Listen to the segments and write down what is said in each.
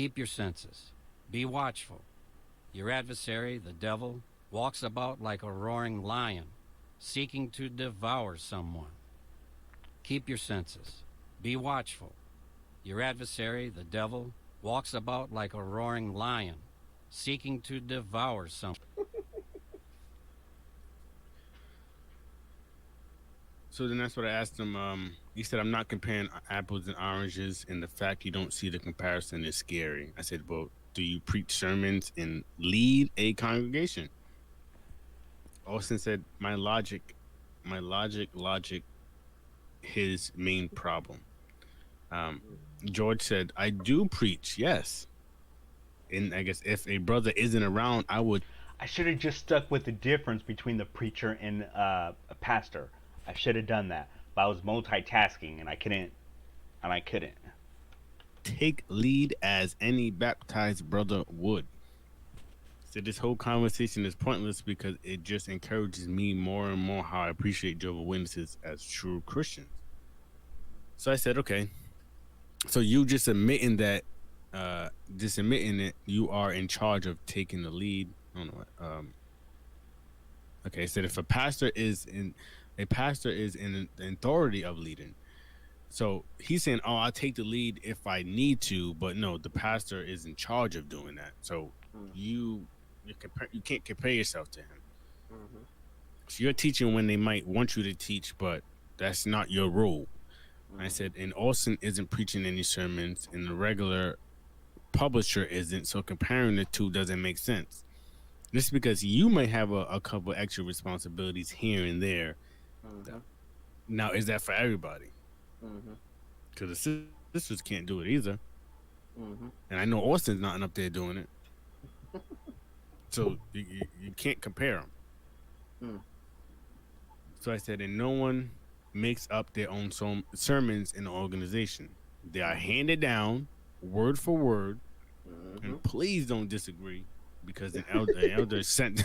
Keep your senses. Be watchful. Your adversary, the devil, walks about like a roaring lion, seeking to devour someone. Keep your senses. Be watchful. Your adversary, the devil, walks about like a roaring lion, seeking to devour someone. So then that's what I asked him. He said, I'm not comparing apples and oranges, and the fact you don't see the comparison is scary. I said, well, do you preach sermons and lead a congregation? Austin said, logic, his main problem. Um, George said, I do preach, yes. And I guess if a brother isn't around, I would. I should have just stuck with the difference between the preacher and a pastor. I should have done that, but I was multitasking and I couldn't. And I couldn't. Take lead as any baptized brother would. So this whole conversation is pointless because it just encourages me more and more how I appreciate Jehovah Witnesses as true Christians. So I said, okay. So you just admitting that you are in charge of taking the lead. I don't know what. Okay, I said if a pastor is in the authority of leading. So he's saying, "Oh, I'll take the lead if I need to," but no, the pastor is in charge of doing that. So you you can't compare yourself to him. Mm-hmm. So you're teaching when they might want you to teach, but that's not your role. I Mm-hmm. said, and Austin isn't preaching any sermons, and the regular publisher isn't. So comparing the two doesn't make sense. Just because you might have a couple extra responsibilities here and there. Mm-hmm. Now, is that for everybody? Mm-hmm. Because the sisters can't do it either. Mm-hmm. And I know Austin's not up there doing it. So you can't compare them. Mm. So I said, and no one makes up their own sermons in the organization. They are Mm-hmm. handed down word for word. Mm-hmm. And please don't disagree because an elder sent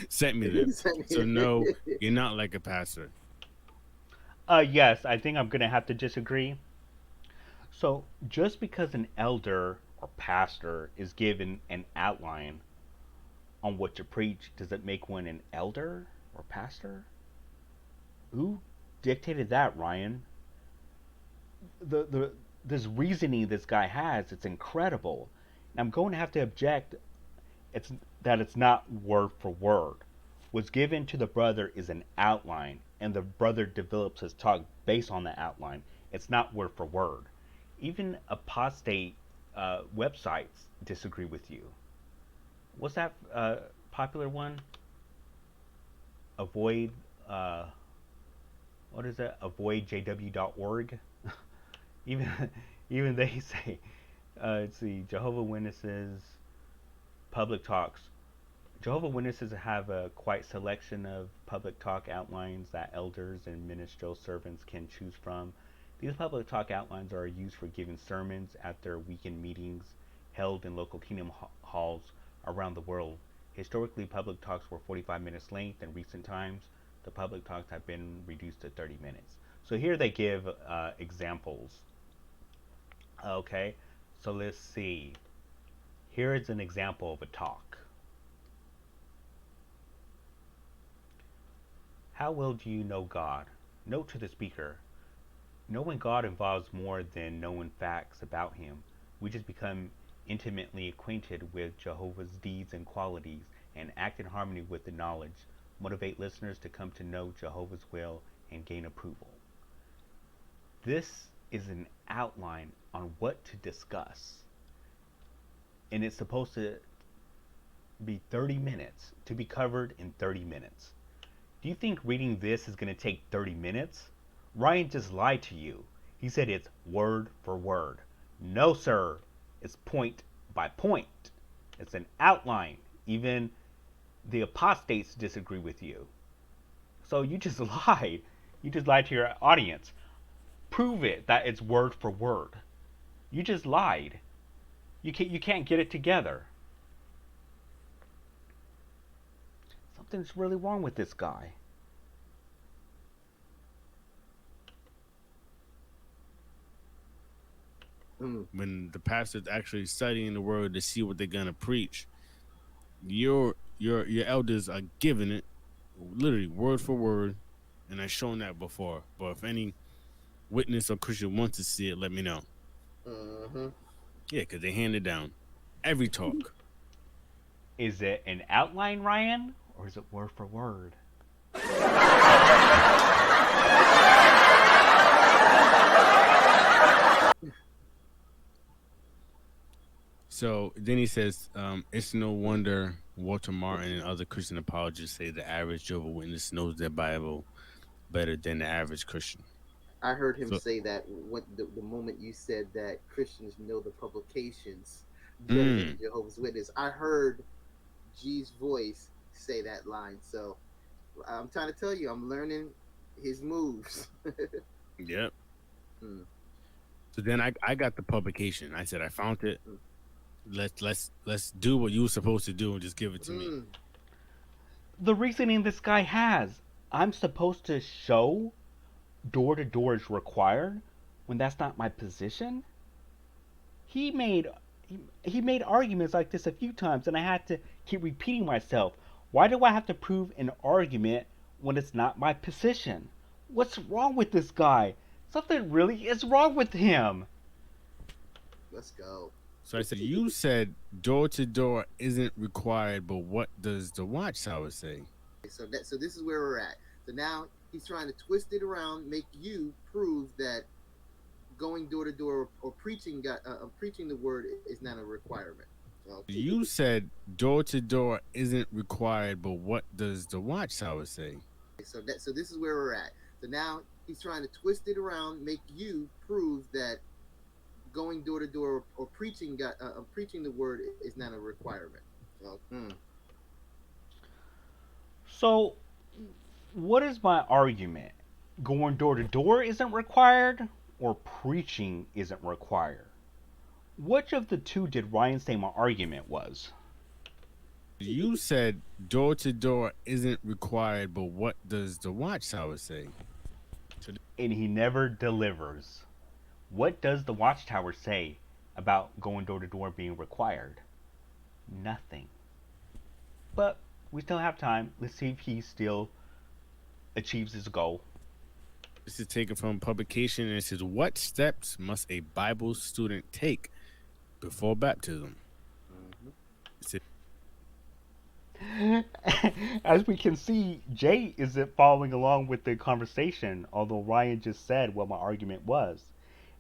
sent me them. So no, you're not like a pastor. Yes, I think I'm gonna have to disagree. So just because an elder or pastor is given an outline on what to preach, does it make one an elder or pastor? Who dictated that, Ryan? The this reasoning this guy has, it's incredible. And I'm going to have to object. It's that it's not word for word. What's given to the brother is an outline, and the brother develops his talk based on the outline. It's not word for word. Even apostate websites disagree with you. What's that popular one? Avoid what is it? Avoidjw.org. even even they say, let's see, Jehovah Witnesses public talks. Jehovah Witnesses have a quite selection of public talk outlines that elders and ministerial servants can choose from. These public talk outlines are used for giving sermons at their weekend meetings held in local kingdom halls around the world. Historically, public talks were 45 minutes length. In recent times, the public talks have been reduced to 30 minutes. So here they give examples. Okay, so let's see. Here is an example of a talk. How well do you know God? Note to the speaker: knowing God involves more than knowing facts about Him. We just become intimately acquainted with Jehovah's deeds and qualities and act in harmony with the knowledge, motivate listeners to come to know Jehovah's will and gain approval. This is an outline on what to discuss, and it's supposed to be 30 minutes to be covered in 30 minutes. Do you think reading this is going to take 30 minutes? Ryan just lied to you. He said it's word for word. No, sir. It's point by point. It's an outline. Even the apostates disagree with you. So you just lied. You just lied to your audience. Prove it that it's word for word. You just lied. You can't get it together. Something's really wrong with this guy. Mm. when the pastor's actually studying the word to see what they're gonna preach, your elders are giving it literally word for word, and I've shown that before. But if any witness or Christian wants to see it, let me know. Mm-hmm. Yeah, because they hand it down every talk. Is it an outline, Ryan, or is it word for word? So then he says, it's no wonder Walter Martin and other Christian apologists say the average Jehovah's Witness knows their Bible better than the average Christian. I heard him So, say that when the moment you said that Christians know the publications better than mm, Jehovah's Witness. I heard G's voice say that line. So I'm trying to tell you, I'm learning his moves. yep. Mm, So then I got the publication. I said I found it. mm, Let's do what you were supposed to do and just give it to me. mm. The reasoning this guy has, I'm supposed to show door to door is required when that's not my position. He made he made arguments like this a few times, and I had to keep repeating myself. Why do I have to prove an argument when it's not my position? What's wrong with this guy? Something really is wrong with him. Let's go. So I said, you said door to door isn't required, but what does the Watchtower say? So this is where we're at. So now he's trying to twist it around, make you prove that going door to door or preaching preaching the word is not a requirement. Okay. You said door to door isn't required, but what does the Watchtower say? So this is where we're at. So now he's trying to twist it around, make you prove that going door to door or preaching preaching the word is not a requirement. Okay. So, what is my argument? Going door to door isn't required, or preaching isn't required? Which of the two did Ryan say my argument was? You said door to door isn't required, but what does the Watchtower say? And he never delivers. What does the Watchtower say about going door to door being required? Nothing. But we still have time. Let's see if he still achieves his goal. This is taken from publication, and it says, what steps must a Bible student take before baptism? As we can see, Jay isn't following along with the conversation, although Ryan just said what my argument was.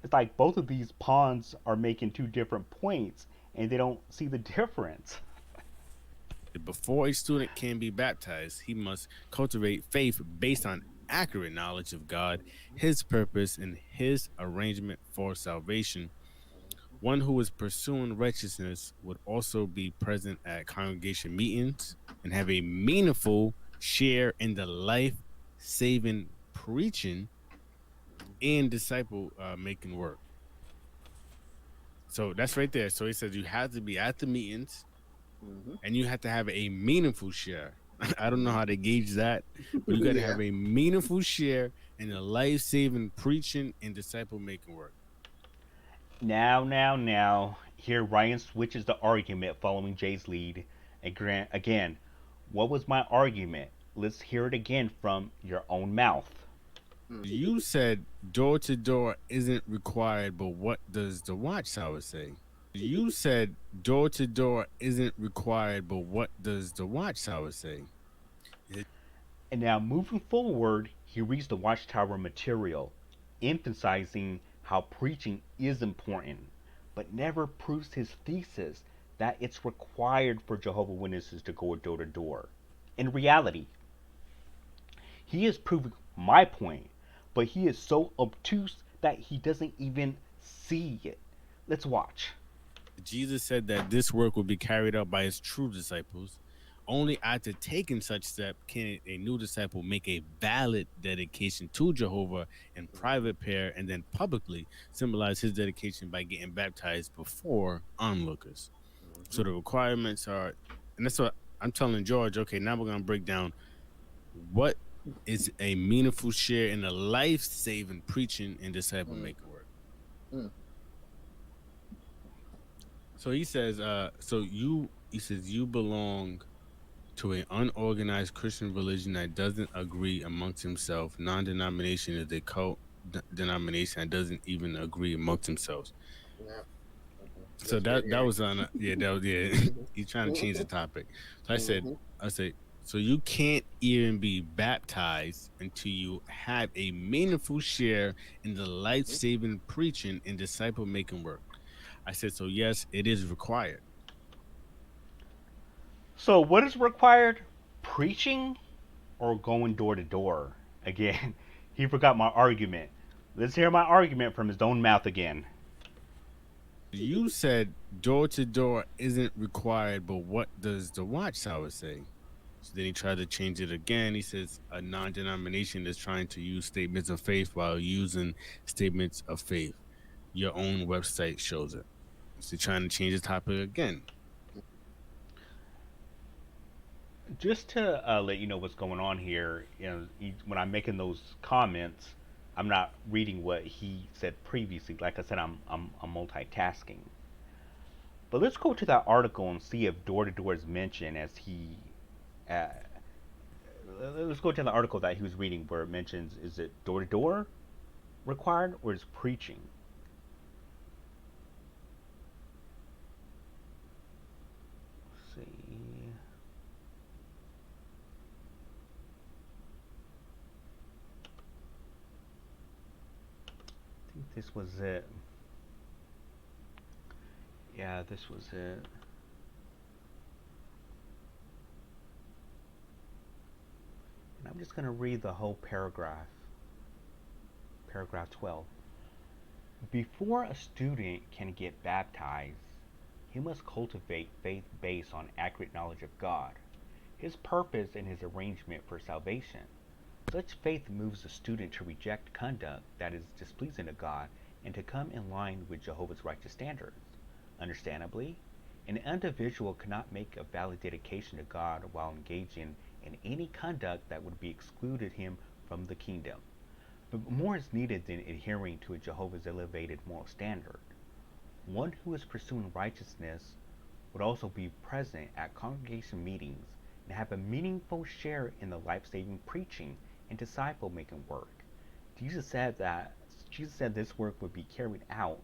It's like both of these pawns are making two different points, and they don't see the difference. Before a student can be baptized, he must cultivate faith based on accurate knowledge of God, his purpose, and his arrangement for salvation. One who is pursuing righteousness would also be present at congregation meetings and have a meaningful share in the life-saving preaching and disciple making work. So that's right there. So he says you have to be at the meetings, and you have to have a meaningful share. I don't know how to gauge that, but you got to have a meaningful share in the life-saving preaching and disciple making work. Now. Here Ryan switches the argument following Jay's lead. Again, what was my argument? Let's hear it again from your own mouth. You said door to door isn't required, but what does the Watchtower say? You said door to door isn't required, but what does the Watchtower say? And now moving forward, he reads the Watchtower material, emphasizing how preaching is important, but never proves his thesis that it's required for Jehovah's Witnesses to go door to door. In reality, he is proving my point, but he is so obtuse that he doesn't even see it. Let's watch. Jesus said that this work will be carried out by his true disciples. Only after taking such step can a new disciple make a valid dedication to Jehovah in private prayer and then publicly symbolize his dedication by getting baptized before onlookers. So the requirements are, and that's what I'm telling George, okay, now we're going to break down what is a meaningful share in the life-saving preaching and disciple making work. So he says, he says you belong to an unorganized Christian religion that doesn't agree amongst himself. Non-denomination is a cult denomination that doesn't even agree amongst themselves. Yeah. So That's red that herring. was on that was he's trying to change the topic. So Mm-hmm. I said so you can't even be baptized until you have a meaningful share in the life-saving preaching and disciple making work. I said so yes, it is required. So, what is required? Preaching or going door to door? Again, he forgot my argument. Let's hear my argument from his own mouth again. You said door to door isn't required, but what does the Watchtower say? So then he tried to change it again. He says a non-denomination is trying to use statements of faith while using statements of faith. Your own website shows it. So trying to change the topic again. Just to let you know what's going on here, when I'm making those comments, I'm not reading what he said previously. Like I said, I'm multitasking. But let's go to that article and see if door to door is mentioned as he. Uh, let's go to the article that he was reading where it mentions is it door to door required or is preaching? Let's see. I think this was it. Yeah, this was it. And I'm just going to read the whole paragraph. Paragraph 12. Before a student can get baptized, he must cultivate faith based on accurate knowledge of God, His purpose, and His arrangement for salvation. Such faith moves the student to reject conduct that is displeasing to God and to come in line with Jehovah's righteous standards. Understandably, an individual cannot make a valid dedication to God while engaging in any conduct that would be excluded him from the kingdom. But more is needed than adhering to a Jehovah's elevated moral standard. One who is pursuing righteousness would also be present at congregation meetings and have a meaningful share in the life-saving preaching and disciple-making work. Jesus said this work would be carried out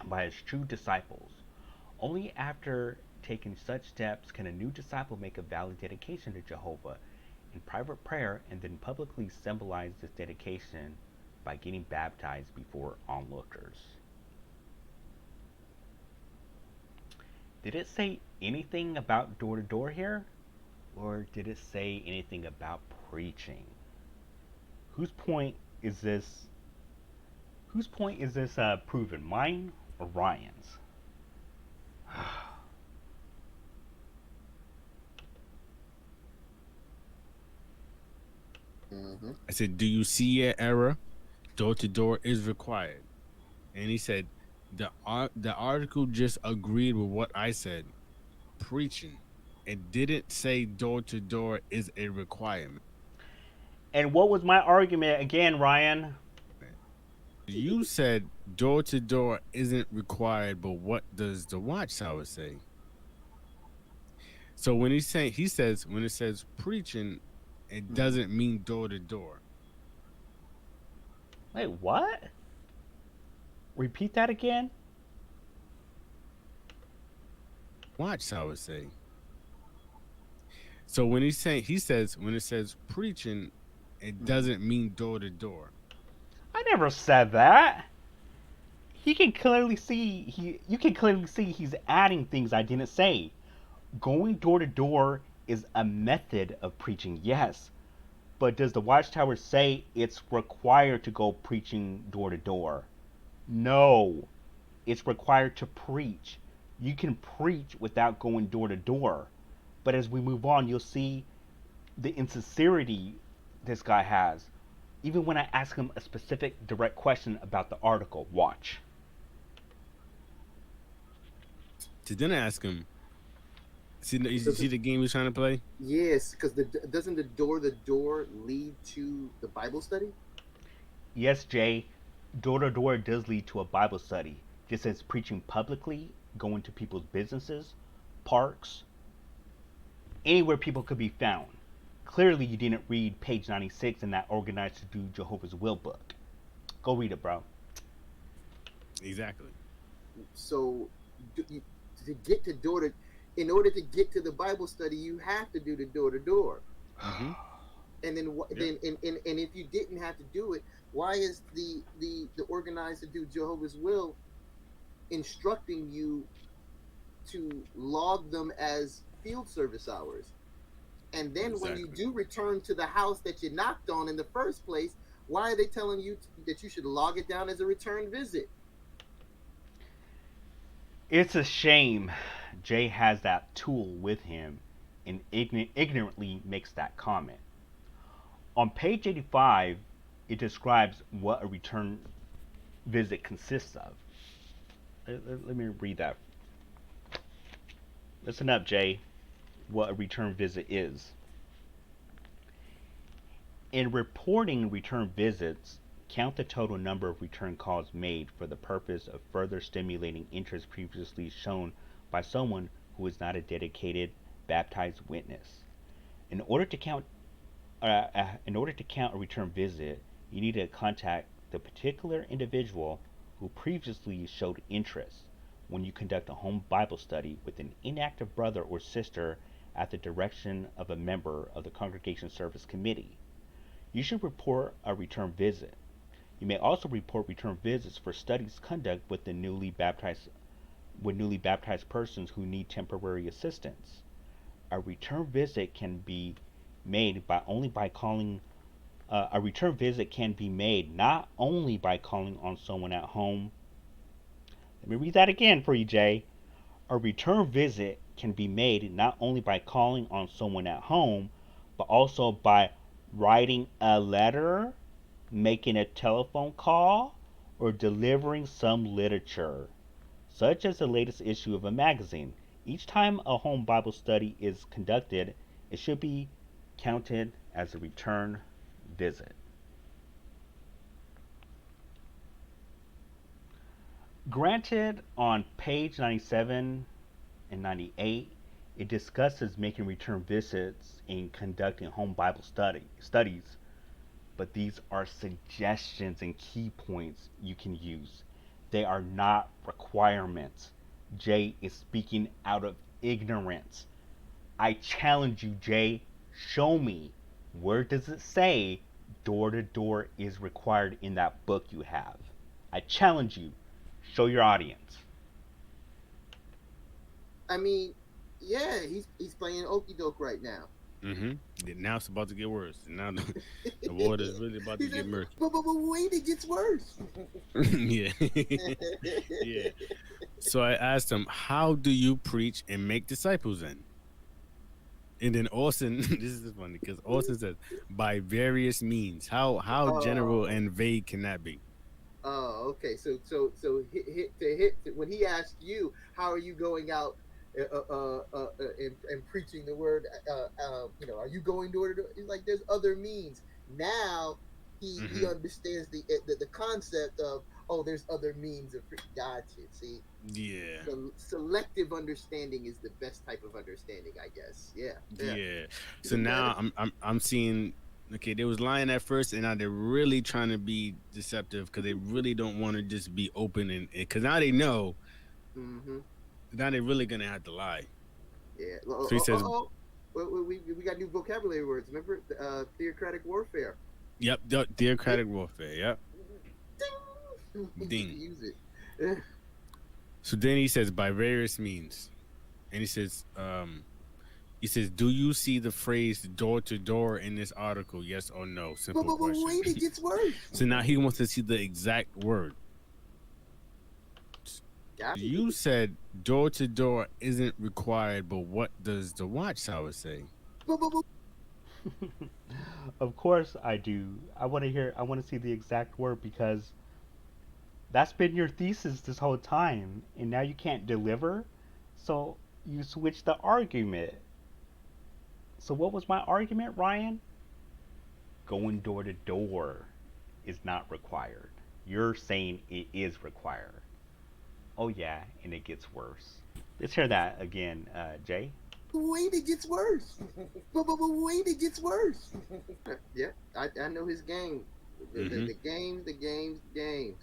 by his true disciples. Only after taking such steps can a new disciple make a valid dedication to Jehovah in private prayer and then publicly symbolize this dedication by getting baptized before onlookers. Did it say anything about door to door here? Or did it say anything about preaching? Whose point is this? Whose point is this proven? Mine or Ryan's? Mm-hmm. I said, do you see your error? Door to door is required. And he said, the article just agreed with what I said. Preaching. It didn't say door to door is a requirement. And what was my argument again, Ryan? You said door to door isn't required, but what does the Watchtower say? So when he says when it says preaching, it doesn't mean door to door. Wait, what? Repeat that again? Watchtower say. So when he says when it says preaching, it doesn't mean door to door. I never said that. You can clearly see he's adding things I didn't say. Going door to door is a method of preaching, yes. But does the Watchtower say it's required to go preaching door to door? No. It's required to preach. You can preach without going door to door. But as we move on, you'll see the insincerity this guy has. Even when I ask him a specific direct question about the article, watch. So then I ask him, you see the game he's trying to play? Yes, because doesn't the door lead to the Bible study? Yes, Jay, door to door does lead to a Bible study, just as preaching publicly going to people's businesses, parks, anywhere people could be found. Clearly, you didn't read page 96 in that Organized to Do Jehovah's Will book. Go read it, bro. Exactly. So to get to door to, in order to get to the Bible study, you have to do the door to door. Mm-hmm. And then then and if you didn't have to do it, why is the Organized to Do Jehovah's Will instructing you to log them as field service hours? And then when you do return to the house that you knocked on in the first place, why are they telling you that you should log it down as a return visit? It's a shame Jay has that tool with him and ignorantly makes that comment. On page 85, it describes what a return visit consists of. Let me read that. Listen up, Jay, what a return visit is. In reporting return visits, count the total number of return calls made for the purpose of further stimulating interest previously shown by someone who is not a dedicated baptized witness. In order to count a return visit, you need to contact the particular individual who previously showed interest when you conduct a home Bible study with an inactive brother or sister at the direction of a member of the congregation service committee. You should report a return visit. You may also report return visits for studies conducted with newly baptized persons who need temporary assistance. A return visit can be made by only by calling. A return visit can be made not only by calling on someone at home. Let me read that again for you, Jay. A return visit can be made not only by calling on someone at home, but also by writing a letter, making a telephone call, or delivering some literature, such as the latest issue of a magazine. Each time a home Bible study is conducted, it should be counted as a return visit. Granted, on page 97 and 98, it discusses making return visits and conducting home Bible studies, but these are suggestions and key points you can use. They are not requirements. Jay is speaking out of ignorance. I challenge you, Jay. Show me, where does it say door to door is required in that book you have? I challenge you. Show your audience. I mean, yeah, he's playing okey doke right now. Mm-hmm. Now it's about to get worse. Now the water is really about to get murky. But wait, it gets worse. Yeah. Yeah. So I asked him, how do you preach and make disciples then? And then Austin, this is funny because Austin says, by various means. How general and vague can that be? Oh, okay. So when he asked you, how are you going out and preaching the word? Are you going door to door? He's like, there's other means. Now he understands the concept of, there's other means of gotcha. See, Yeah. the selective understanding is the best type of understanding, I guess. Yeah. So now I'm seeing. Okay, they was lying at first, and now they're really trying to be deceptive because they really don't want to just be open, and because now they know. Mm-hmm. Now they're really gonna have to lie. Yeah. So he says, we got new vocabulary words. Remember, theocratic warfare. Yep, theocratic warfare. Yep. Ding. Use it. So then he says, by various means, and he says, do you see the phrase door to door in this article? Yes or no? Simple question. Wait, it gets worse. So now he wants to see the exact word. You said door to door isn't required, but what does the Watchtower say? Of course I do. I want to see the exact word because that's been your thesis this whole time, and now you can't deliver, so you switch the argument. So what was my argument, Ryan? Going door to door is not required. You're saying it is required. Oh yeah, and it gets worse. Let's hear that again, Jay. Wait, it gets worse. But wait, it gets worse. Yeah, I know his game. Mm-hmm. The games.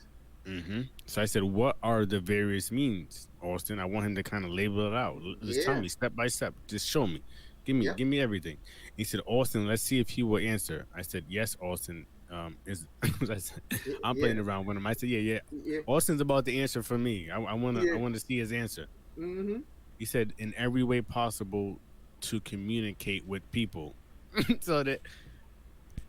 Mm-hmm. So I said, what are the various means, Austin? I want him to kind of label it out. Just tell Yeah, me step by step. Just show me. yeah, Give me everything. He said, Austin, let's see if he will answer. I said, yes, Austin. Is I said, I'm yeah, playing around with him. I said, yeah. yeah, Austin's about to answer for me. I yeah. wanna see his answer. Mm-hmm. He said, in every way possible to communicate with people. so that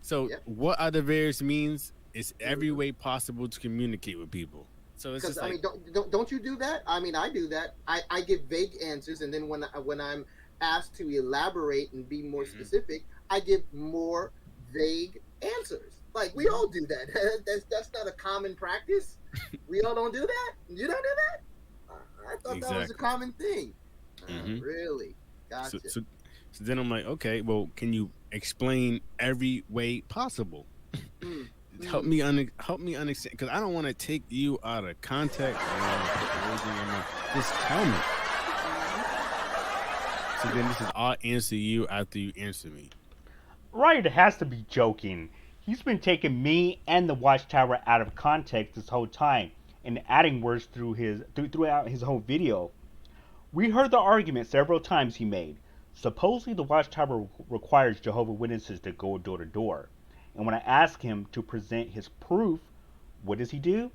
so Yeah. what are the various means? It's every Mm-hmm. way possible to communicate with people. So it's Because just I like, mean, don't you do that? I mean, I do that. I give vague answers, and then when I'm asked to elaborate and be more mhm. specific, I give more vague answers. Like we all do that. That's not a common practice. We all don't do that. You don't do that. I thought that was a Exactly. common thing. Hmm. Really? So, Gotcha. so, so then I'm like, okay, well, can you explain every way possible? Mm, Help mm, me help me understand, because I don't want to take you out of context. I don't want to put words in your mouth. Just tell me. So then this is, I'll answer you after you answer me. Ryan has to be joking. He's been taking me and the Watchtower out of context this whole time and adding words throughout his whole video. We heard the argument several times he made. Supposedly, the Watchtower requires Jehovah Witnesses to go door to door. And when I ask him to present his proof, what does he do?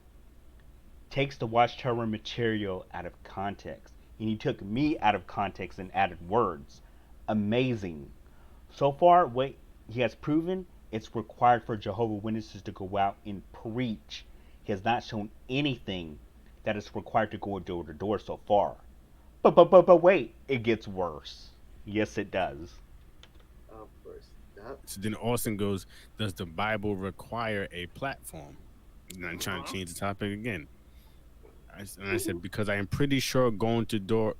Takes the Watchtower material out of context. And he took me out of context and added words. Amazing. So far, what he has proven, it's required for Jehovah Witnesses to go out and preach. He has not shown anything that is required to go door to door so far. But wait, it gets worse. Yes, it does. of course. Yep. So then Austin goes, does the Bible require a platform? And I'm trying to Uh-huh. change the topic again. I Mhm. said, because I am pretty sure going door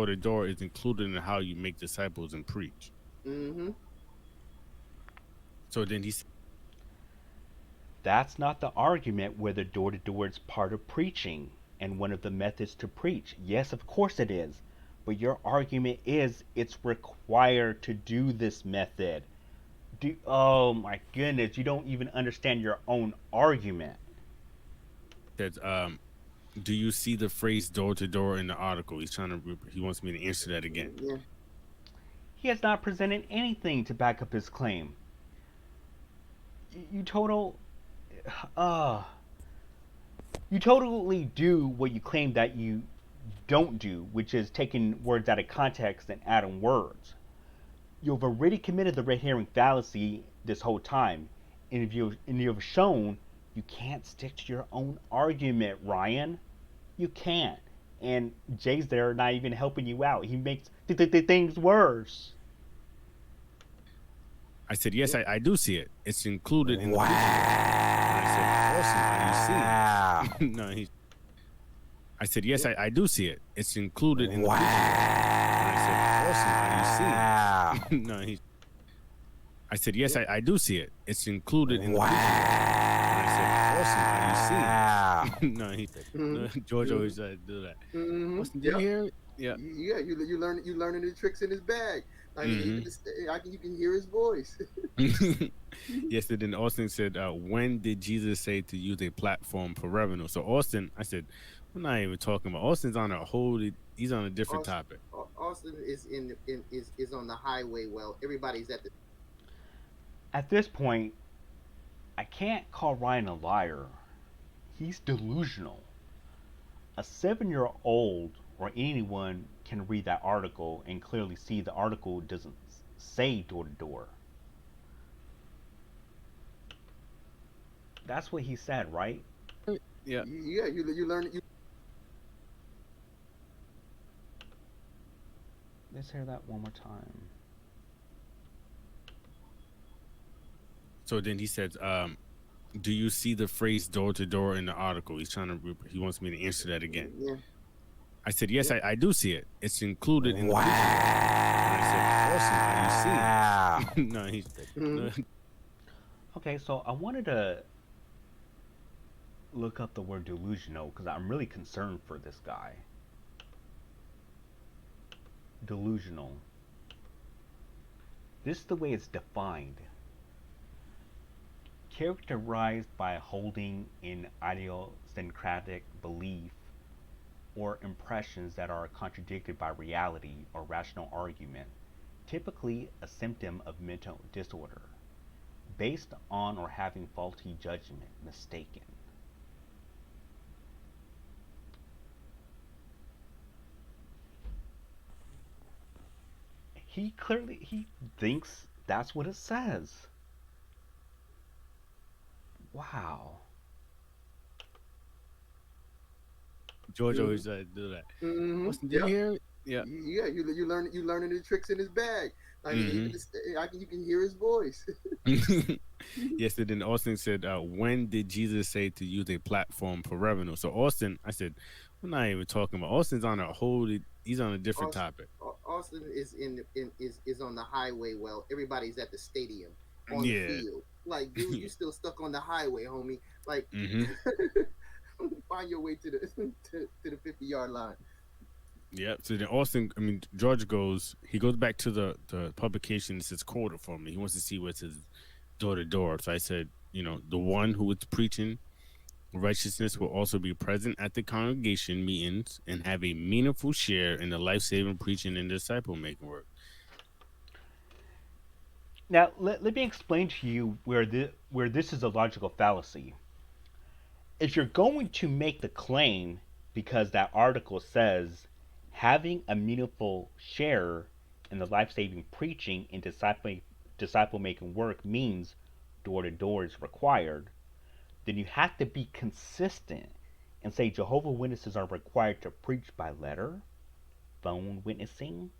to door is included in how you make disciples and preach. Mhm. So then he said, That's not the argument whether door to door is part of preaching and one of the methods to preach. Yes, of course it is. But your argument is it's required to do this method. Oh my goodness, you don't even understand your own argument. do you see the phrase door to door in the article? He wants me to answer that again. Yeah. He has not presented anything to back up his claim. You total uh you totally do what you claim that you don't do, which is taking words out of context and adding words. You've already committed the red herring fallacy this whole time, and you've shown you can't stick to your own argument, Ryan. You can't. And Jay's there not even helping you out. He makes things worse. I said, yes, I do see it. It's included in the preaching. And I said, Austin, are you seeing it? No, I said, yes, I do see it. It's included in the preaching. And I said, Austin, are you seeing it? No, I said, yes, I do see it. It's included in the preaching. And I said, Austin, are you seeing it? No, Mhm. no, George Mhm. always do that. Mhm. Austin, did you Yep. hear it? Yeah. Yeah. You learning the tricks in his bag. I mean, Hmm. you can hear his voice. Yes, and then Austin said, when did Jesus say to use a platform for revenue? So Austin, I said, we're not even talking about Austin's on he's on a different Austin, topic. Austin is is on the highway. Well, everybody's at the. At this point, I can't call Ryan a liar. He's delusional. A 7-year-old or anyone can read that article and clearly see the article doesn't say door to door. That's what he said, right? Yeah. Yeah, you learn you. Let's hear that one more time. So then he said, do you see the phrase door to door in the article? He wants me to answer that again. Yeah. I said, yes, Yeah. I do see it. It's included in the preaching. And I said, Austin, are you seeing it? No, Mhm. no. Okay, so I wanted to look up the word delusional because I'm really concerned for this guy. Delusional. This is the way it's defined. Characterized by holding an idiosyncratic belief or impressions that are contradicted by reality or rational argument, typically a symptom of mental disorder, based on or having faulty judgment, mistaken. He thinks that's what it says. Wow. George Mhm. always do that. Mhm. Austin, did you Yep. hear it? Yeah. Yeah, you learning the tricks in his bag. I mean, even Hmm. this, you can hear his voice. Yes, and then Austin said, when did Jesus say to use a platform for revenue? So Austin, I said, we're not even talking about Austin's on a whole he's on a different Austin, topic. Austin is is on the highway. Well, everybody's at the stadium on the Yeah. field. Like, dude, you still stuck on the highway, homie. Like, Hmm. find your way to the to the 50-yard line. Yeah. So then Austin, I mean, George he goes back to the publication and says quote for me. He wants to see what's his door to door. So I said, the one who is preaching righteousness will also be present at the congregation meetings and have a meaningful share in the life saving preaching and disciple making work. Now, let me explain to you where this is a logical fallacy. If you're going to make the claim because that article says having a meaningful share in the life-saving preaching and disciple making work means door to door is required, then you have to be consistent and say Jehovah Witnesses are required to preach by letter, phone witnessing,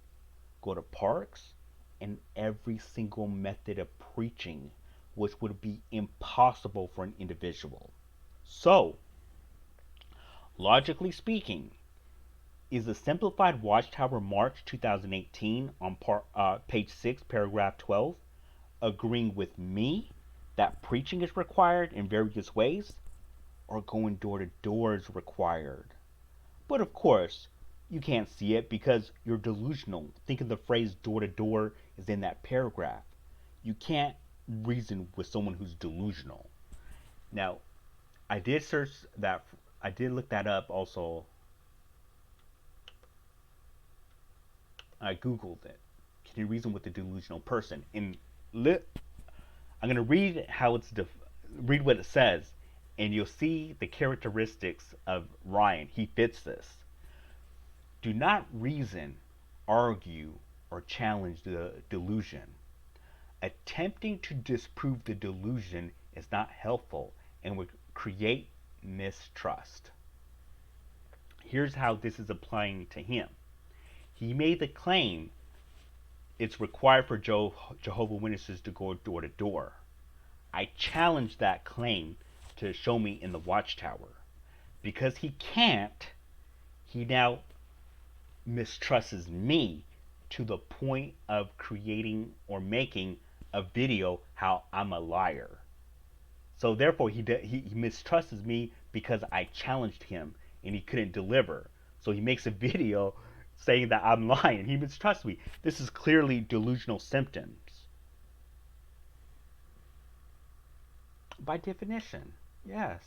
go to parks, and every single method of preaching, which would be impossible for an individual. So, logically speaking, is the simplified Watchtower March 2018 on page 6, paragraph 12, agreeing with me that preaching is required in various ways, or going door to door is required? But of course, you can't see it because you're delusional. Think of the phrase door to door is in that paragraph. You can't reason with someone who's delusional. Now, I did search that, I did look that up also. I Googled it. Can you reason with a delusional person? And I'm going to read how read what it says, and you'll see the characteristics of Ryan. He fits this. Do not reason, argue, or challenge the delusion. Attempting to disprove the delusion is not helpful and would create mistrust. Here's how this is applying to him. He made the claim it's required for Jehovah Witnesses to go door to door. I challenge that claim to show me in the Watchtower. Because he can't, he now mistrusts me to the point of creating or making a video how I'm a liar. So therefore, he mistrusts me because I challenged him and he couldn't deliver. So he makes a video saying that I'm lying. He mistrusts me. This is clearly delusional symptoms. By definition, yes.